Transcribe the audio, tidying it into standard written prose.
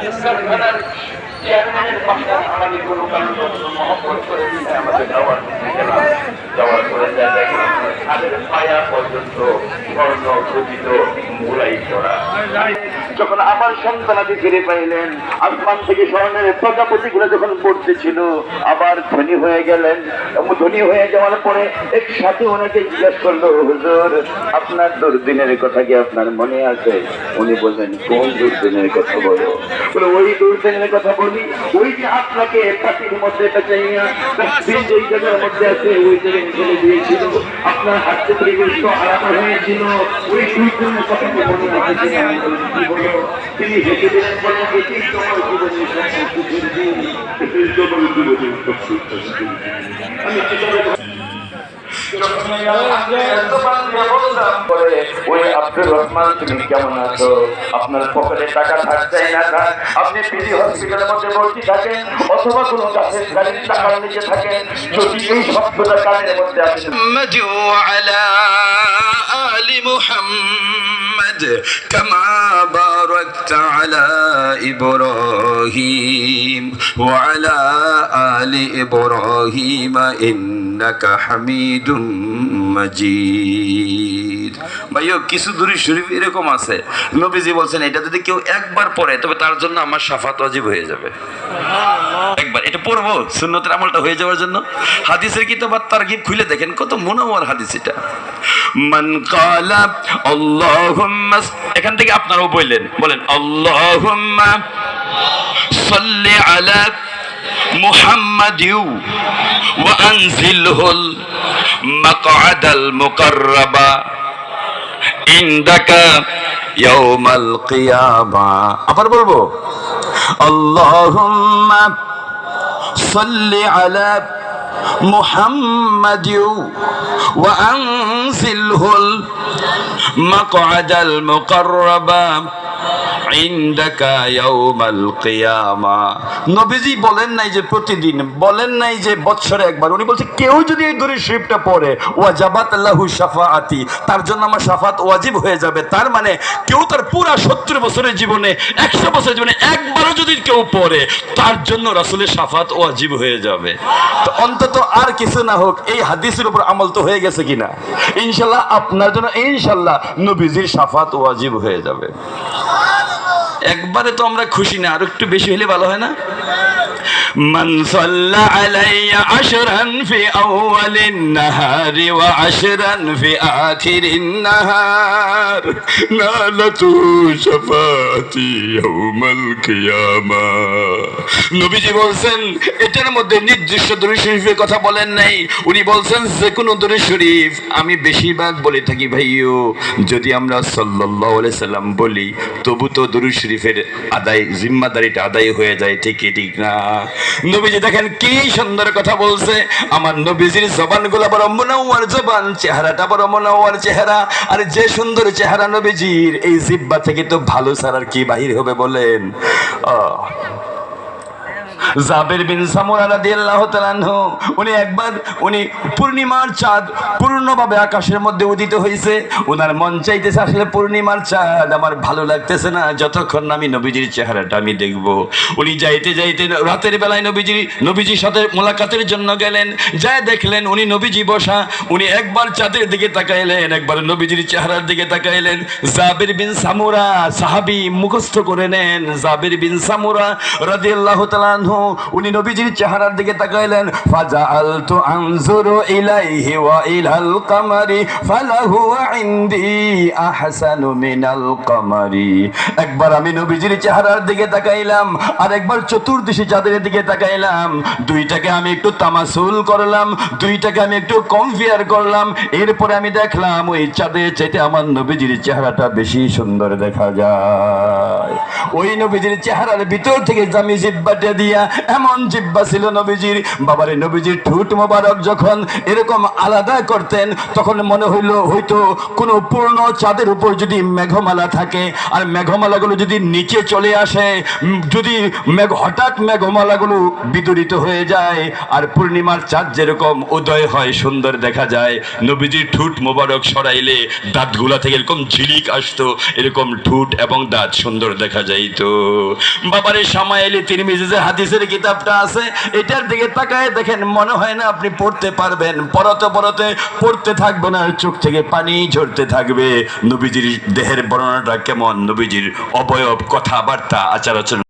ইসলামখানার চেয়ারম্যানের পাশে আমাদের কোনো কারণ মহব্বত করে দিতে আমাদের যাওয়ার দিতে গেলাম। যাওয়ার পরে যা দেখলাম তাদের পায়া পর্যন্ত স্বর্ণ খচিত মুলাই করা। যখন আমার সন্তানাদি ফিরে পাইলেন, আসমান থেকে স্বর্ণের প্রজাপতি গুলো যখন পড়তেছিল, আবার ধনী হয়ে গেলেন। ধনী হয়ে যাওয়ার পরে একসাথে ওনাকে জিজ্ঞাসা করলো, হুজুর আপনার দুর্দিনের কথা কি আপনার মনে আছে? উনি বললেন, কোন দুর্দিনের কথা বলো? বলে, ওই দুর্দিনের কথা বলি, ওই যে আপনাকে পাখির মধ্যে পেঁচাইয়া যেই জায়গার মধ্যে আছে ওই জায়গায় ফেলে দিয়েছিল, আপনার হাতে পরিবেশ হারানো হয়েছিল, ওই দুর্দিনের কথা কি মনে আছে? কি বলো? তিনি হেঁটে দিলেন, বলেন, এটি তোমার জীবনের আপনার পকেটে টাকা থাকছে না, আপনি পিজি হসপিটালের মধ্যে ভর্তি থাকেন অথবা কোনো গাছের গাড়ির টাকার নিচে থাকেন, যদি এই শব্দটা কানের মধ্যে আসে محمد كما باركت على إبراهيم وعلى آل إبراهيم إنك حميد مجيد। ভাইও কিছু দুরূদ শরীফ এরকম আছে, নবীজি বলছেন এটা যদি কেউ একবার পড়ে তবে তার জন্য আমার শাফাত ওয়াজিব হয়ে যাবে। একবার এটা পড়বো সুন্নতের আমলটা হয়ে যাওয়ার জন্য। হাদিসের কিতাব তারগিব খুলে দেখেন, কত মুনাওয়ার হাদিস এটা। মান ক্বালা আল্লাহুম্মা, এখান থেকে আপনারাও বলেন আল্লাহুম্মা সাল্লি আলা মুহাম্মাদিউ ওয়া আনজিলহুল মাকআদাল মুকাররাবা ইনদাকা ইয়াউমাল কিয়ামা। আবার বলবো, আল্লাহুম্মা সাল্লি আলা মুহাম্মাদিউ ওয়া আনজিলহুল মাকআদাল মুকাররাবা ইনদাকা ইয়াউমাল কিয়ামা। নবীজি বলেন নাই যে প্রতিদিন, বলেন নাই যে বছরে একবার, উনি বলছে কেউ যদি এই দুরূদ শরীফটা পড়ে ওয়াজাবাত লাহু শাফাআতি, তার জন্য আমার শাফাত ওয়াজিব হয়ে যাবে। তার মানে কেউ তার পুরা 70 বছরের জীবনে 100 বছরের জীবনে একবারও যদি কেউ পড়ে তার জন্য রাসূলের শাফাত ওয়াজিব হয়ে যাবে। তো অন্তত আর কিছু না হোক এই হাদিসের উপর আমল তো হয়ে গেছে কিনা? ইনশাআল্লাহ আপনার জন্য ইনশাআল্লাহ নবীজির শাফাত ওয়াজিব হয়ে যাবে। একবারে তো আমরা খুশি না, আর একটু বেশি হলে ভালো হয় না? মান সাল্লা আলাইয়া আশরান ফি আউয়ালিন নাহারি ওয়া আশরান ফি আখিরিন নাহার নালাতু শাফাতি ইয়াউমাল কিয়ামা। নবীজি বলছেন এটার মধ্যে নির্দিষ্ট দুরূদ শরীফের কথা বলেন নাই, উনি বলছেন যে কোনো দুরূদ শরীফ। আমি বেশিরভাগ বলে থাকি ভাইও, যদি আমরা সাল্লাল্লাহু আলাইহি সাল্লাম বলি তবু তো দুরূদ শরীফের আদায় জিম্মাদারিটা আদায় হয়ে যায়, ঠিক না? নবীজি দেখেন কি সুন্দর কথা বলছে। আমার নবীজির জবানগুলো বড় মুনাওয়ার জবান, চেহারাটা বড় মুনাওয়ার চেহারা। আর যে সুন্দর চেহারা নবীজির, এই জিহ্বা থেকে তো ভালো ছাড়ার কি বাহির হবে বলেন? জাবের বিন সামুরা রাদিয়াল্লাহু তাআলা আনহু, উনি পূর্ণিমার চাঁদ পূর্ণভাবে আকাশের মধ্যে উদিত হয়েছে। ওনার মন চাইতেছে আসলে পূর্ণিমার চাঁদ আমার ভালো লাগতেছে না যতক্ষণ না আমি নবীজির চেহারাটা আমি দেখব। উনি যাইতে যাইতে রাতের বেলায় নবীজির সাথে মোলাকাতের জন্য গেলেন। যায় দেখলেন উনি নবীজি বসা। উনি একবার চাঁদের দিকে তাকাইলেন, একবার নবীজির চেহারার দিকে তাকাইলেন। জাবের বিন সামুরা সাহাবী, মুখস্থ করে নেন, জাবের বিন সামুরা রাদিয়াল্লাহু তাআলা আনহু উনি নবীজির চেহারার দিকে তাকাইলেন। ফাজাআলতু আনজুরু ইলাইহি ওয়া ইলাল কামারি ফালাহু ইনদি আহসানু মিনাল কামারি। একবার আমি নবীজির চেহারার দিকে তাকাইলাম, আর একবার চতুর্দিশে চাঁদের দিকে তাকাইলাম। দুইটাকে আমি একটু তামাসুল করলাম, দুইটাকে আমি একটু কম্পেয়ার করলাম। এরপরে আমি দেখলাম ওই চাঁদের চাইতে আমার নবীজির চেহারাটা বেশি সুন্দর দেখা যায়। ওই নবীজির চেহারার ভিতর থেকে আমি জিহ্বাটা দিয়া এমন জিহ্বা ছিল নবীজির। বাবারে নবীজির ঠোঁট মোবারক যখন এরকম আলাদা করতেন তখন মনে হয়তো কোনো পূর্ণ চাঁদের উপর যদি মেঘমালা থাকে আর মেঘমালাগুলো যদি নিচে চলে আসে, যদি হঠাৎ মেঘমালাগুলো বিদূরিত হয়ে যায় আর পূর্ণিমার চাঁদ যেরকম উদয় হয় সুন্দর দেখা যায়, নবীজির ঠোঁট মোবারক সরাইলে দাঁতগুলা থেকে এরকম ঝিলিক আসতো, এরকম ঠোঁট এবং দাঁত সুন্দর দেখা যাইতো। বাবারে সামায়েলি তিরমিজির হাদিসের কিতাবটা আছে, এটার দিকে তাকায় দেখেন, মনে হয় না আপনি পড়তে পারবেন। পড়তে পড়তে পড়তে থাকবে না, চোখ থেকে পানি ঝরতে থাকবে। নবীজির দেহের বর্ণনাটা কেমন, নবীজির অবয়ব, কথাবার্তা, আচার আচরণ